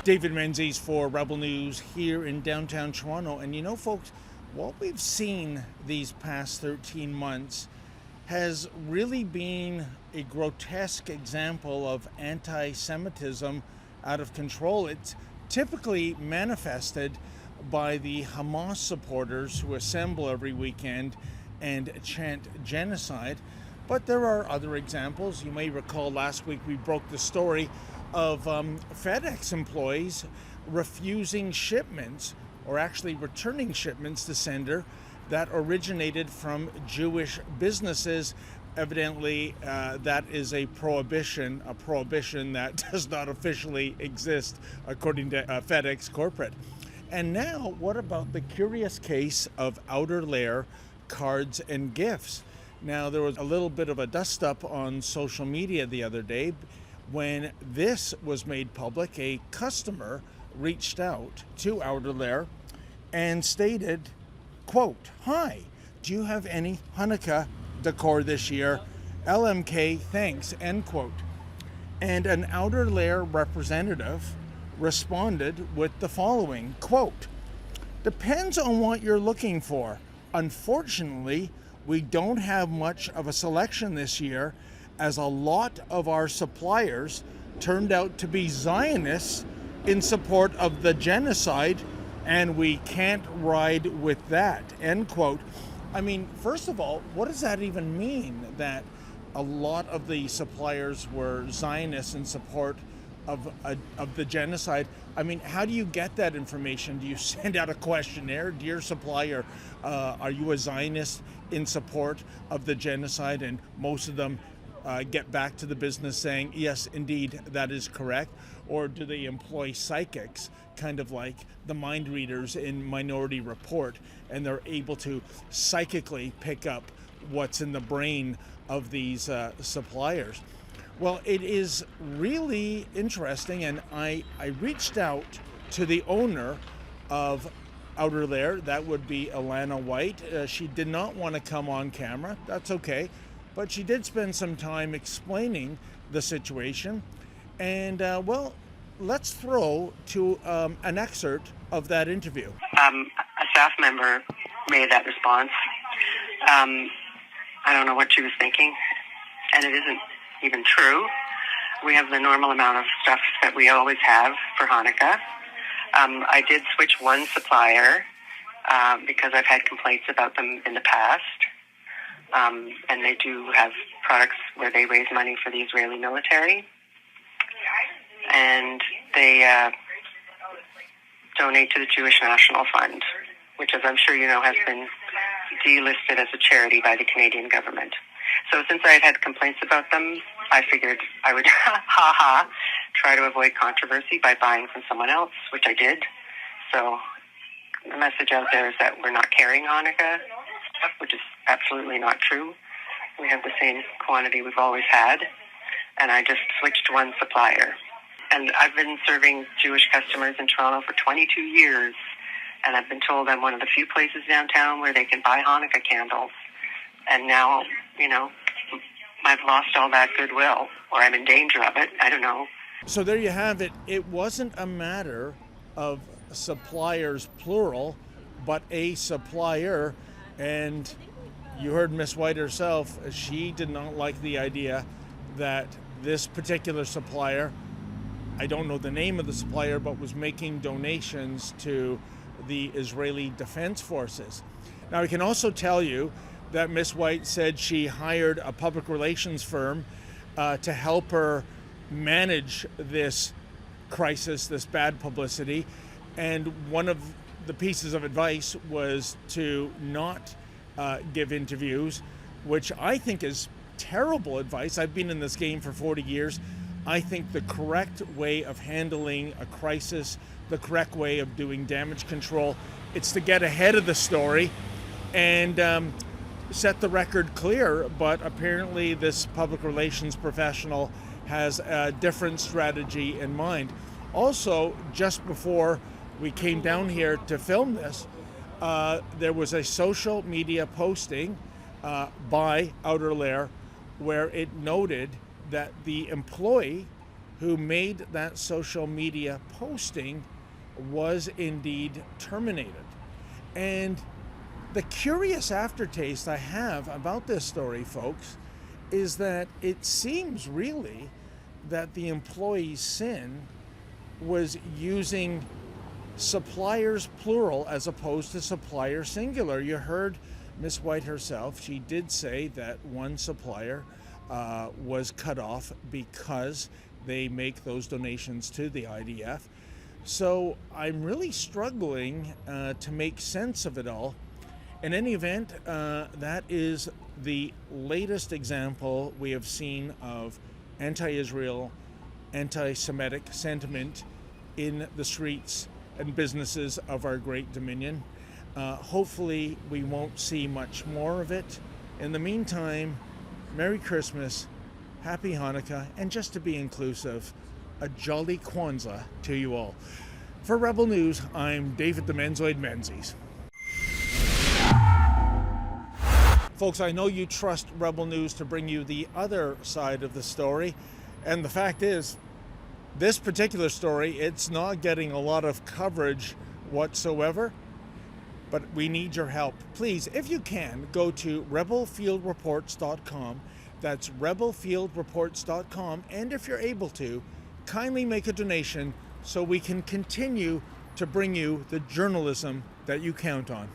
David Menzies for Rebel News here in downtown Toronto. And you know, folks, what we've seen these past 13 months has really been a grotesque example of anti-Semitism out of control. It's typically manifested by the Hamas supporters who assemble every weekend and chant genocide. But there are other examples. You may recall last week we broke the story of FedEx employees refusing shipments, or actually returning shipments to sender that originated from Jewish businesses. Evidently, that is a prohibition that does not officially exist according to FedEx corporate. And now, what about the curious case of outer layer cards and gifts? Now, there was a little bit of a dust-up on social media the other day when this was made public. A customer reached out to Outer Layer and stated, quote, "Hi, do you have any Hanukkah decor this year? LMK, thanks," end quote. And an Outer Layer representative responded with the following, quote, "Depends on what you're looking for. Unfortunately, we don't have much of a selection this year, as a lot of our suppliers turned out to be Zionists in support of the genocide, and we can't ride with that," end quote. I mean, first of all, what does that even mean, that a lot of the suppliers were Zionists in support of the genocide? I mean, how do you get that information? Do you send out a questionnaire? Dear supplier, are you a Zionist in support of the genocide? And most of them get back to the business saying, yes, indeed, that is correct. Or do they employ psychics, kind of like the mind readers in Minority Report, and they're able to psychically pick up what's in the brain of these suppliers? Well, it is really interesting, and I reached out to the owner of Outer Layer. That would be Alana White. She did not want to come on camera. That's okay. But she did spend some time explaining the situation. And, well, let's throw to an excerpt of that interview. A staff member made that response. I don't know what she was thinking, and it isn't even true. We have the normal amount of stuff that we always have for Hanukkah. I did switch one supplier because I've had complaints about them in the past. And they do have products where they raise money for the Israeli military. And they donate to the Jewish National Fund, which, as I'm sure you know, has been delisted as a charity by the Canadian government. So since I had complaints about them, I figured I would, try to avoid controversy by buying from someone else, which I did. So the message out there is that we're not carrying Hanukkah, which is absolutely not true. We have the same quantity we've always had, and I just switched one supplier. And I've been serving Jewish customers in Toronto for 22 years, and I've been told I'm one of the few places downtown where they can buy Hanukkah candles. And now, you know, I've lost all that goodwill, or I'm in danger of it. I don't know. So there you have it. It wasn't a matter of suppliers, plural, but a supplier. And you heard Miss White herself. She did not like the idea that this particular supplier, I don't know the name of the supplier, but was making donations to the Israeli Defense Forces. Now, I can also tell you that Miss White said she hired a public relations firm to help her manage this crisis, this bad publicity. And one of the pieces of advice was to not give interviews, which I think is terrible advice. I've been in this game for 40 years. I think the correct way of handling a crisis, the correct way of doing damage control, it's to get ahead of the story and set the record clear. But apparently this public relations professional has a different strategy in mind. Also, just before we came down here to film this, there was a social media posting by Outer Layer where it noted that the employee who made that social media posting was indeed terminated. And the curious aftertaste I have about this story, folks, is that it seems really that the employee's sin was using suppliers plural as opposed to supplier singular. You heard Miss White herself. She did say that one supplier was cut off because they make those donations to the IDF. So I'm really struggling to make sense of it all. In any event, that is the latest example we have seen of anti-Israel, anti-Semitic sentiment in the streets and businesses of our great Dominion. Hopefully we won't see much more of it. In the meantime, Merry Christmas, Happy Hanukkah, and just to be inclusive, a jolly Kwanzaa to you all. For Rebel News, I'm David the Menzoid Menzies. Folks, I know you trust Rebel News to bring you the other side of the story, and the fact is, this particular story, it's not getting a lot of coverage whatsoever, but we need your help. Please, if you can, go to rebelfieldreports.com. That's rebelfieldreports.com, and if you're able to, kindly make a donation so we can continue to bring you the journalism that you count on.